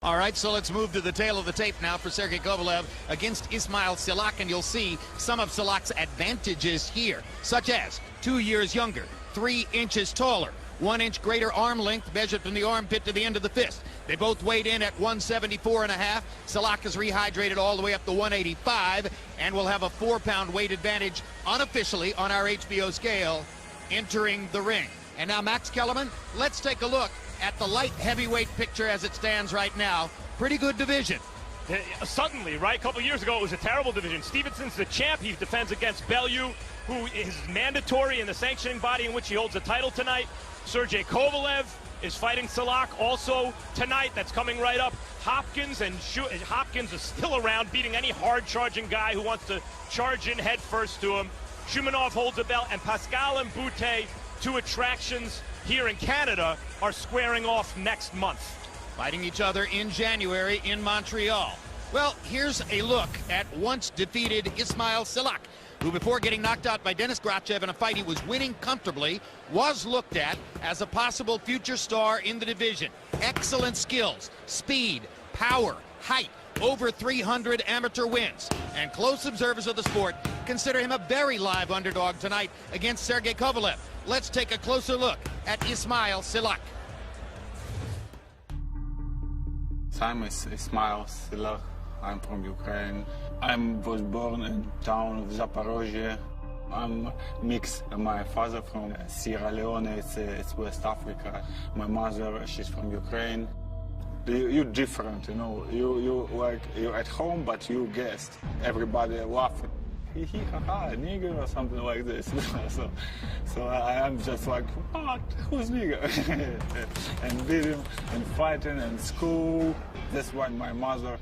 All right, so let's move to the tail of the tape now for Sergey Kovalev against Исмаил Силлах, and you'll see some of Sillach's advantages here, such as 2 years younger, 3 inches taller, 1 inch greater arm length measured from the armpit to the end of the fist. They both weighed in at 174.5. Sillach is rehydrated all the way up to 185 and will have a 4-pound weight advantage unofficially on our HBO scale entering the ring. And now, Max Kellerman, let's take a look at the light heavyweight picture as it stands right now. Pretty good division. Suddenly, right? A couple years ago, it was a terrible division. Stevenson's the champ. He defends against Bellew, who is mandatory in the sanctioning body in which he holds the title tonight. Sergey Kovalev is fighting Sillach also tonight. That's coming right up. Hopkins is still around, beating any hard-charging guy who wants to charge in head first to him. Shumanov holds a belt, and Pascal and Boutte, 2 attractions here in Canada, are squaring off next month. Fighting each other in January in Montreal. Well, here's a look at once defeated Исмаил Силлах, who before getting knocked out by Denis Grachev in a fight he was winning comfortably, was looked at as a possible future star in the division. Excellent skills, speed, power, height, over 300 amateur wins. And close observers of the sport consider him a very live underdog tonight against Sergey Kovalev. Let's take a closer look at Исмаил Силлах. My name is Исмаил Силлах. I'm from Ukraine. I was born in town of Zaporozhye. I'm mixed. My father from Sierra Leone, it's West Africa. My mother, she's from Ukraine. You're different, you know. You're at home, but you guest. Everybody laughing. Hee hee ha ha, nigger or something like this. so I am just like, what? Who's nigger? And beating and fighting in school. That's why my mother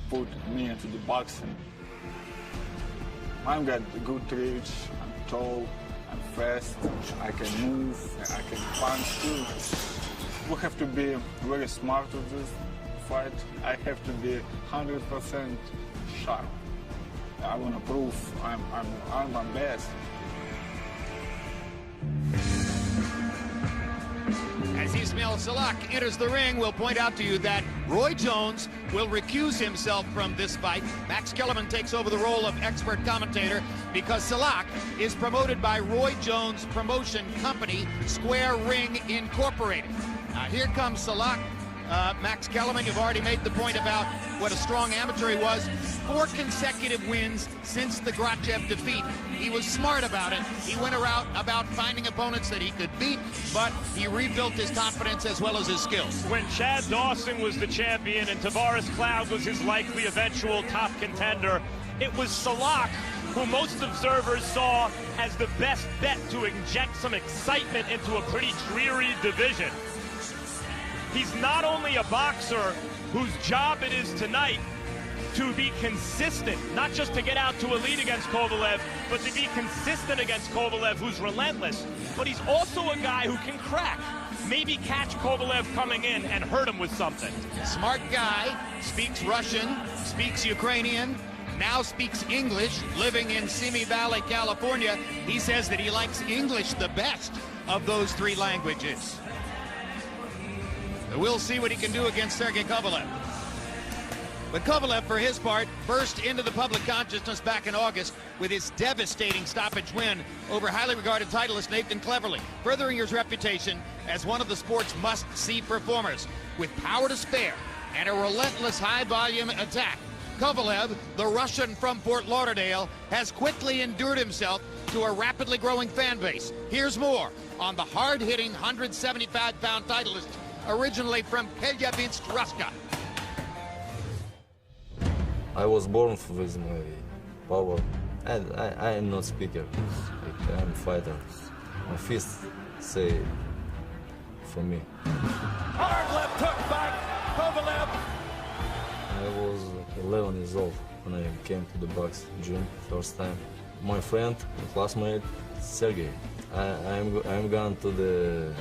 put me into the boxing. I've got good reach, I'm tall, I'm fast, I can move, I can punch too. We have to be very smart with this fight. I have to be 100% sharp. I want to prove I'm my best. As Исмаил Силлах enters the ring, we'll point out to you that Roy Jones will recuse himself from this fight. Max Kellerman takes over the role of expert commentator because Sillach is promoted by Roy Jones' promotion company, Square Ring Incorporated. Now here comes Sillach. Max Kellerman, you've already made the point about what a strong amateur he was. 4 consecutive wins since the Grachev defeat. He was smart about it. He went around about finding opponents that he could beat, but he rebuilt his confidence as well as his skills. When Chad Dawson was the champion and Tavares Cloud was his likely eventual top contender, it was Sillach who most observers saw as the best bet to inject some excitement into a pretty dreary division. He's not only a boxer whose job it is tonight to be consistent, not just to get out to a lead against Kovalev, but to be consistent against Kovalev, who's relentless. But he's also a guy who can crack, maybe catch Kovalev coming in and hurt him with something. Smart guy, speaks Russian, speaks Ukrainian, now speaks English, living in Simi Valley, California. He says that he likes English the best of those 3 languages. We'll see what he can do against Sergey Kovalev. But Kovalev, for his part, burst into the public consciousness back in August with his devastating stoppage win over highly regarded titleist Nathan Cleverly, furthering his reputation as one of the sport's must-see performers. With power to spare and a relentless high-volume attack, Kovalev, the Russian from Fort Lauderdale, has quickly endured himself to a rapidly growing fan base. Here's more on the hard-hitting 175-pound titleist, originally from Chelyabinsk, Russia. I was born with my power. I am not speaker. I am fighter. My fist say for me. Hard left hook by Kovalev. I was 11 years old when I came to the box gym first time. My friend, classmate, Sergey. I'm going to the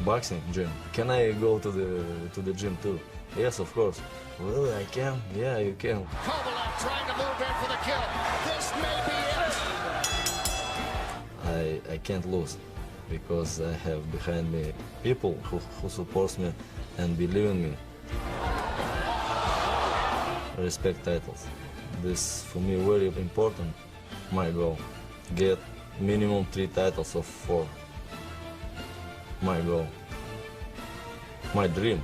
boxing gym. Can I go to the gym too? Yes, of course. Well, I can. Yeah, you can. Kovalev trying to move in for the kill. This may be it. I can't lose because I have behind me people who support me and believe in me. respect titles. This for me very important. My goal, get minimum 3 titles of 4. My goal, my dream.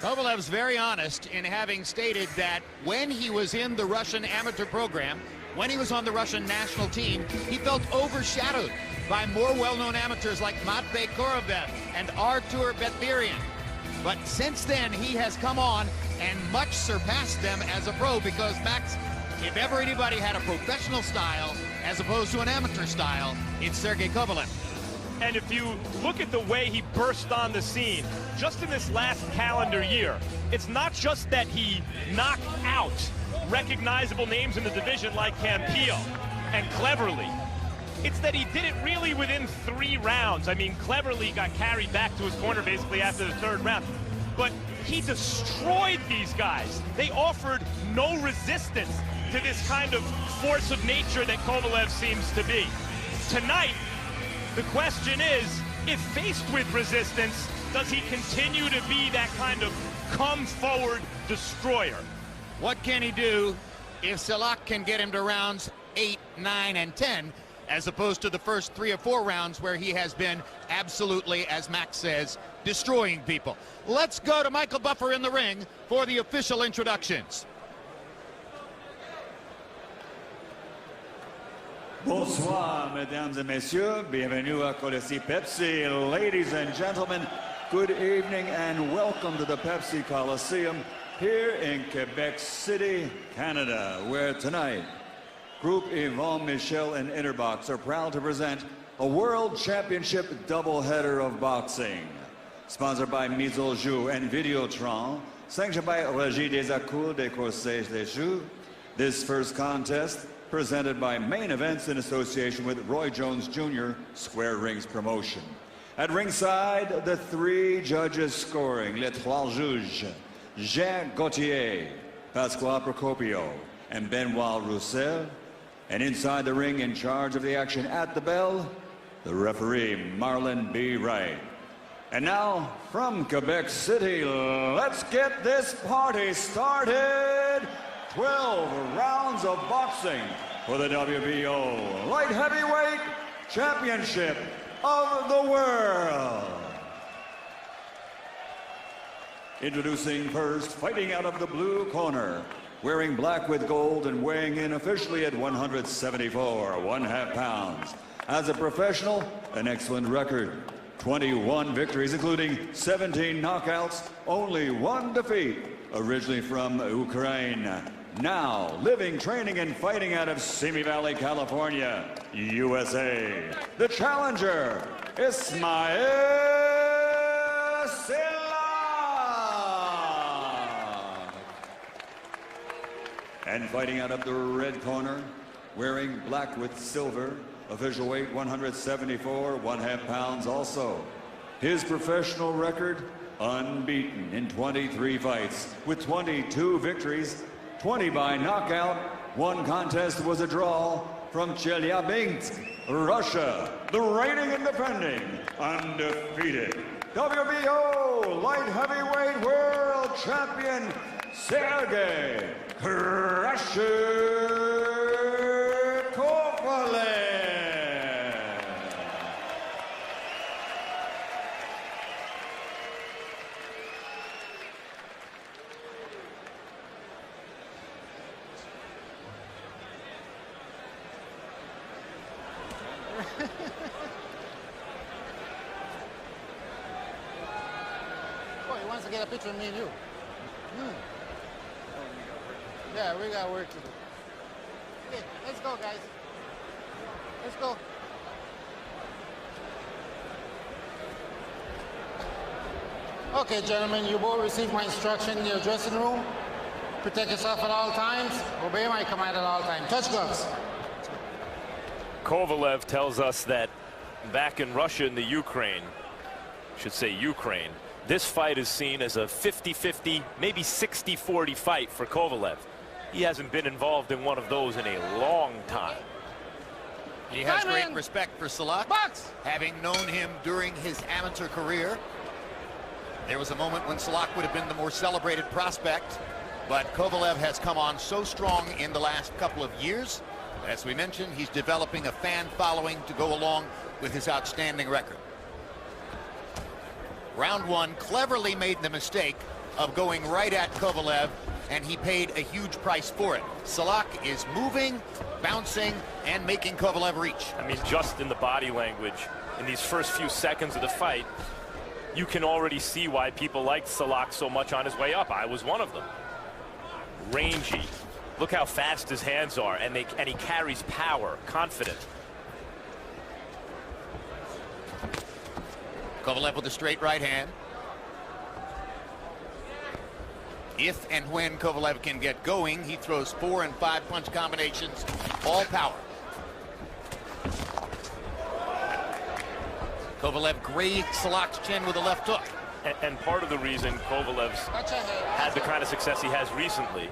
Kovalev's very honest in having stated that when he was in the Russian amateur program, when he was on the Russian national team, he felt overshadowed by more well-known amateurs like Matvey Korolev and Artur Betverian. But since then, he has come on and much surpassed them as a pro because, Max, if ever anybody had a professional style as opposed to an amateur style, it's Sergey Kovalev. And if you look at the way he burst on the scene, just in this last calendar year, it's not just that he knocked out recognizable names in the division like Campillo and Cleverly. It's that he did it really within 3 rounds. I mean, Cleverly got carried back to his corner basically after the 3rd round. But he destroyed these guys. They offered no resistance to this kind of force of nature that Kovalev seems to be. Tonight, the question is, if faced with resistance, does he continue to be that kind of come-forward destroyer? What can he do if Sillach can get him to rounds 8, 9, and 10, as opposed to the first 3 or 4 rounds where he has been absolutely, as Max says, destroying people? Let's go to Michael Buffer in the ring for the official introductions. Bonsoir, mesdames et messieurs. Bienvenue à Coliseum Pepsi. Ladies and gentlemen, good evening and welcome to the Pepsi Coliseum here in Quebec City, Canada, where tonight, Group Yvon Michel and Interbox are proud to present a World Championship doubleheader of boxing. Sponsored by Mise au Jeu and Videotron, sanctioned by Régie des Accords des Conseils des Jeux, this first contest presented by Main Events in association with Roy Jones Jr. Square Rings Promotion. At ringside, the 3 judges scoring, les 3 juges, Jean Gauthier, Pasquale Procopio, and Benoit Roussel. And inside the ring, in charge of the action at the bell, the referee, Marlon B. Wright. And now, from Quebec City, let's get this party started. 12 rounds of boxing for the WBO Light Heavyweight Championship of the World. Introducing first, fighting out of the blue corner, wearing black with gold and weighing in officially at 174 1/2 pounds. As a professional, an excellent record. 21 victories, including 17 knockouts, only 1 defeat. Originally from Ukraine. Now, living, training, and fighting out of Simi Valley, California, USA. The challenger, Исмаил Силлах. And fighting out of the red corner, wearing black with silver, official weight 174 1/2 pounds also. His professional record, unbeaten in 23 fights, with 22 victories, 20 by knockout. 1 contest was a draw from Chelyabinsk, Russia, the reigning and defending undefeated WBO light heavyweight world champion, Sergey Kovalev. Oh, he wants to get a picture of me and you. Yeah, we got work to do. Okay, let's go, guys. Let's go. Okay, gentlemen, you both received my instruction in your dressing room. Protect yourself at all times. Obey my command at all times. Touch gloves. Kovalev tells us that back in Russia and the Ukraine, this fight is seen as a 50-50, maybe 60-40 fight for Kovalev. He hasn't been involved in one of those in a long time. He has great respect for Sillach, having known him during his amateur career. There was a moment when Sillach would have been the more celebrated prospect, but Kovalev has come on so strong in the last couple of years. As we mentioned, he's developing a fan following to go along with his outstanding record. Round one, cleverly made the mistake of going right at Kovalev, and he paid a huge price for it. Sillach is moving, bouncing, and making Kovalev reach. I mean, just in the body language, in these first few seconds of the fight, you can already see why people liked Sillach so much on his way up. I was one of them. Rangy. Look how fast his hands are, and he carries power, confident. Kovalev with a straight right hand. If and when Kovalev can get going, he throws 4 and 5 punch combinations, all power. Kovalev grazed Sillach's chin with a left hook. And part of the reason Kovalev's had the kind of success he has recently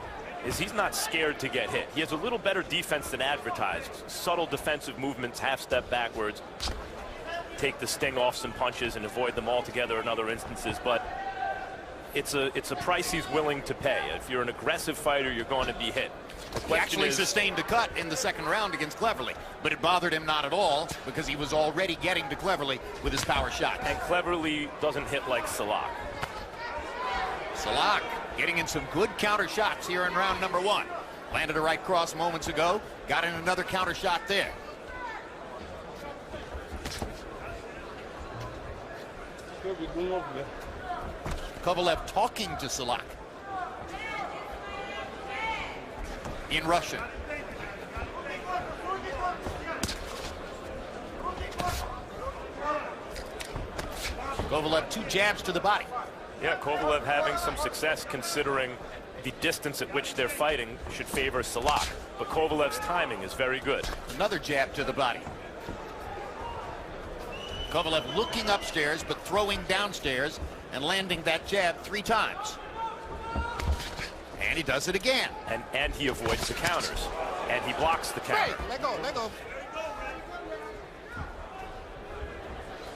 is he's not scared to get hit. He has a little better defense than advertised. Subtle defensive movements, half step backwards, take the sting off some punches and avoid them altogether in other instances. But it's a price he's willing to pay. If you're an aggressive fighter, you're going to be hit. He actually sustained a cut in the second round against Cleverly, but it bothered him not at all because he was already getting to Cleverly with his power shot. And Cleverly doesn't hit like Sillach. Sillach getting in some good counter shots here in round number one. Landed a right cross moments ago, got in another counter shot there. Kovalev talking to Sillach in Russian. Kovalev 2 jabs to the body. Yeah, Kovalev having some success considering the distance at which they're fighting should favor Sillach. But Kovalev's timing is very good. Another jab to the body. Kovalev looking upstairs but throwing downstairs and landing that jab 3 times. And he does it again. And he avoids the counters. And he blocks the counter. Hey, let go, let go.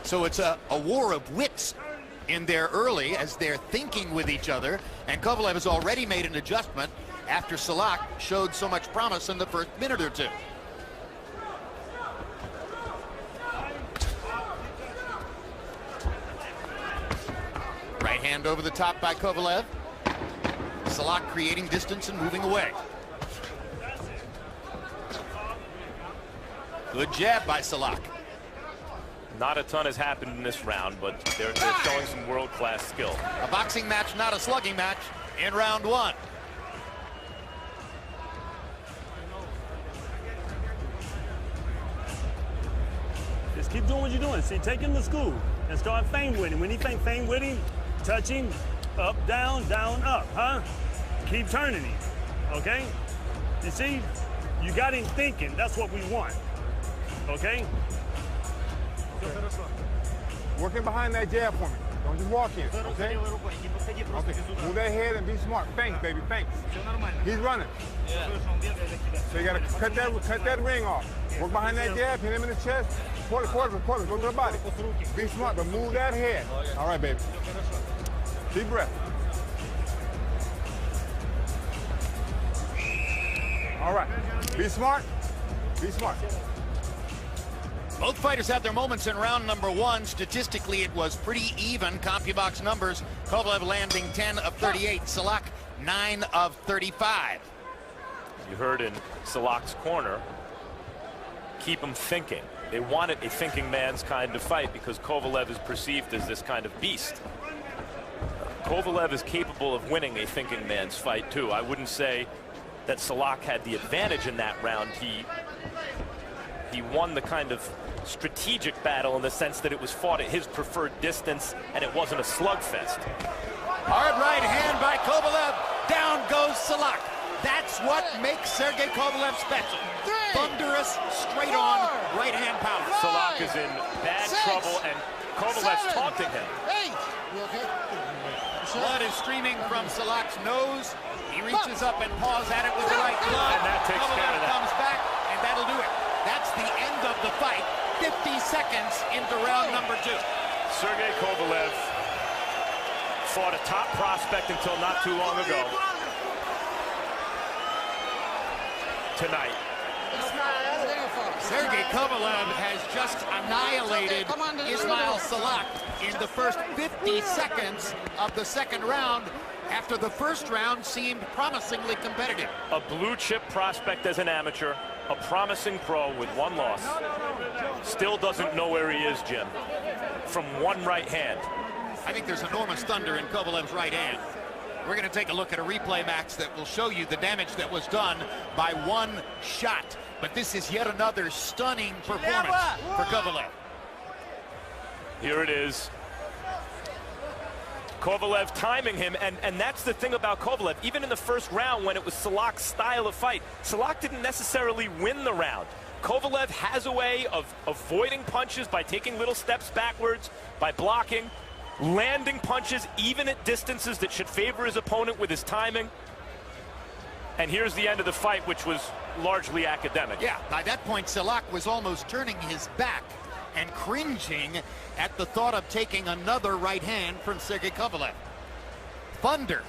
So it's a war of wits in there early as they're thinking with each other. And Kovalev has already made an adjustment after Sillach showed so much promise in the first minute or two. Right hand over the top by Kovalev. Sillach creating distance and moving away. Good jab by Sillach. Not a ton has happened in this round, but they're showing some world-class skill. A boxing match, not a slugging match in round one. Just keep doing what you're doing. See, take him to school and start feint with him. When he feint with him, touch him, up, down, up, huh? Keep turning him, okay? You see, you got him thinking. That's what we want, okay? Working behind that jab for me. Don't just walk in, okay? Okay. Move that head and be smart. Thanks, baby, thanks. He's running. So you gotta cut that ring off. Work behind that jab, hit him in the chest. Pull it, go to the body. Be smart, but move that head. All right, baby. Deep breath. All right. Be smart. Be smart. Both fighters had their moments in round number one. Statistically, it was pretty even. CompuBox numbers, Kovalev landing 10 of 38, Sillach 9 of 35. You heard in Sillach's corner, keep him thinking. They wanted a thinking man's kind of fight because Kovalev is perceived as this kind of beast. Kovalev is capable of winning a thinking man's fight too. I wouldn't say that Sillach had the advantage in that round. He won the kind of strategic battle in the sense that it was fought at his preferred distance and it wasn't a slugfest. Hard right hand by Kovalev. Down goes Sillach. That's what makes Sergey Kovalev special. Thunderous, straight on right hand power. Sillach is in bad trouble and Kovalev's taunting him. Blood is streaming from Sillach's nose. He reaches up and paws at it with the right glove. And that takes care of that. Comes back, and that'll do it. That's the end of the fight. 50 seconds into round number 2. Sergey Kovalev fought a top prospect until not too long ago. Tonight. Sergey Kovalev has just annihilated Исмаил Силлах in the first 50 seconds of the second round, after the first round seemed promisingly competitive. A blue chip prospect as an amateur, a promising pro with one loss. Still doesn't know where he is, Jim, from one right hand. I think there's enormous thunder in Kovalev's right hand. We're going to take a look at a replay, Max, that will show you the damage that was done by one shot. But this is yet another stunning performance for Kovalev. Here it is. Kovalev timing him, and that's the thing about Kovalev. Even in the first round, when it was Sillach's style of fight, Sillach didn't necessarily win the round. Kovalev has a way of avoiding punches by taking little steps backwards, by blocking, landing punches even at distances that should favor his opponent with his timing. And here's the end of the fight, which was largely academic. Yeah, by that point, Sillach was almost turning his back and cringing at the thought of taking another right hand from Sergey Kovalev. Thunder.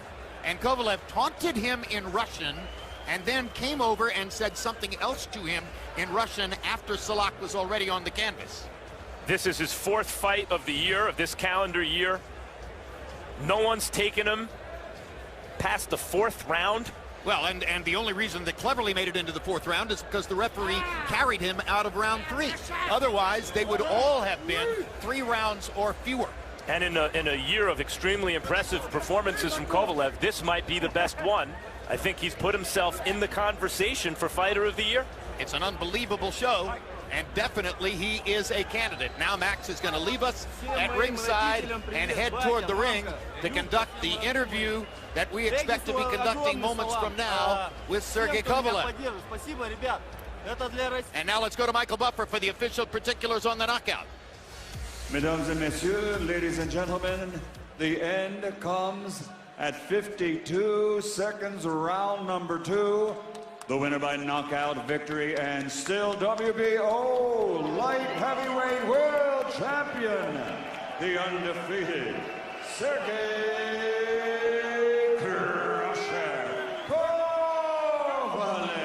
And Kovalev taunted him in Russian and then came over and said something else to him in Russian after Sillach was already on the canvas. This is his fourth fight of the year, of this calendar year. No one's taken him past the fourth round. Well, and the only reason that Cleverly made it into the fourth round is because the referee carried him out of round 3. Otherwise, they would all have been 3 rounds or fewer. And in a year of extremely impressive performances from Kovalev, this might be the best one. I think he's put himself in the conversation for Fighter of the Year. It's an unbelievable show, and definitely he is a candidate. Now Max is going to leave us at ringside and head toward the ring to conduct the interview that we expect to be conducting moments from now with Sergey Kovalev. And now let's go to Michael Buffer for the official particulars on the knockout. Mesdames et messieurs, ladies and gentlemen, the end comes at 52 seconds, round number 2. The winner by knockout victory and still WBO light heavyweight world champion, the undefeated Sergey Kovalev.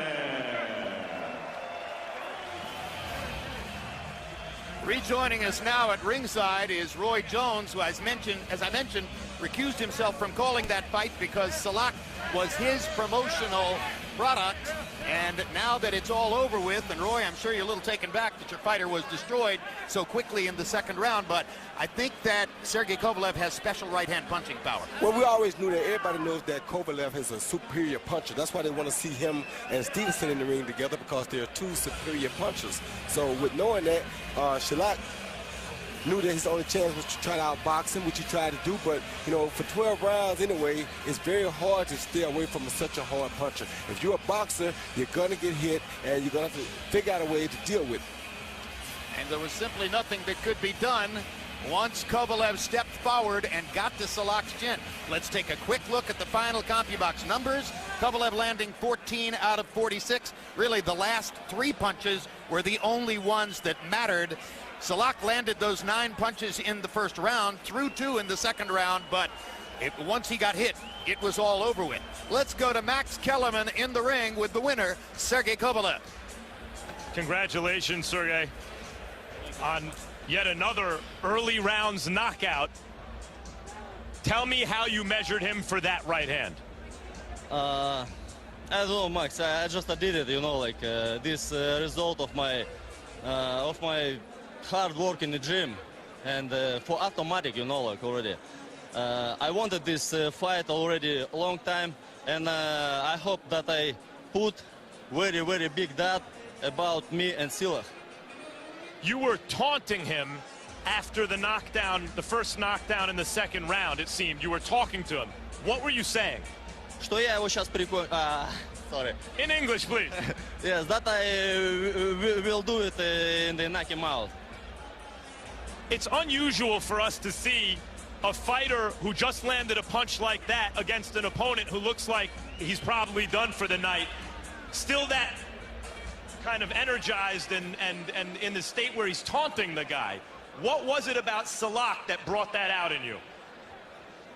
Rejoining us now at ringside is Roy Jones, who, as I mentioned, recused himself from calling that fight because Sillach was his promotional product. And now that it's all over with, and Roy, I'm sure you're a little taken back that your fighter was destroyed so quickly in the second round, but I think that Sergey Kovalev has special right-hand punching power. Well, we always knew that. Everybody knows that Kovalev is a superior puncher. That's why they want to see him and Stevenson in the ring together, because they're 2 superior punchers. So with knowing that, Sillach knew that his only chance was to try to outbox him, which he tried to do, but, you know, for 12 rounds anyway, it's very hard to stay away from such a hard puncher. If you're a boxer, you're going to get hit, and you're going to have to figure out a way to deal with it. And there was simply nothing that could be done once Kovalev stepped forward and got to Sillach's chin. Let's take a quick look at the final CompuBox numbers. Kovalev landing 14 out of 46. Really, the last 3 punches were the only ones that mattered. Sillach landed those 9 punches in the first round, threw 2 in the second round, but once he got hit, it was all over with. Let's go to Max Kellerman in the ring with the winner, Sergey Kovalev. Congratulations, Sergey, on yet another early rounds knockout. Tell me how you measured him for that right hand. I don't know, Max. I just did it, you know, like this result of my hard work in the gym, and for automatic, you know, like already. I wanted this fight already a long time, and I hope that I put very, very big dot about me and Sillach. You were taunting him after the knockdown, the first knockdown in the second round, it seemed. You were talking to him. What were you saying? Что я его сейчас sorry. In English, please. Yes, that I will do it in the knock him out. It's unusual for us to see a fighter who just landed a punch like that against an opponent who looks like he's probably done for the night. Still that kind of energized and in the state where he's taunting the guy. What was it about Sillach that brought that out in you?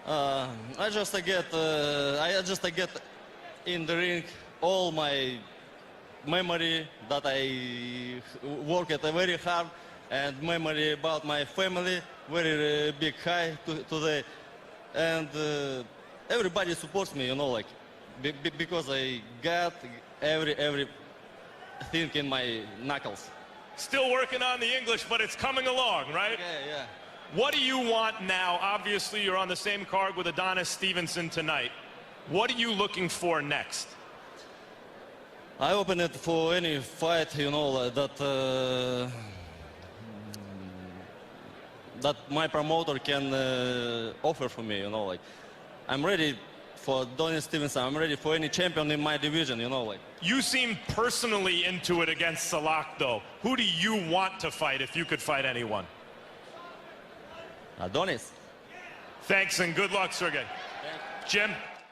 I just get in the ring all my memory that I worked very hard, and memory about my family very big high today, and everybody supports me, you know, like because I got every thing in my knuckles. Still working on the English, but it's coming along, right? Okay, yeah. What do you want now? Obviously, you're on the same card with Adonis Stevenson tonight. What are you looking for next? I open it for any fight, you know, that my promoter can offer for me, you know, like I'm ready for Adonis Stevenson. I'm ready for any champion in my division, you know, like. You seem personally into it against Sillach, though. Who do you want to fight if you could fight anyone? Adonis. Thanks and good luck, Sergey. Jim?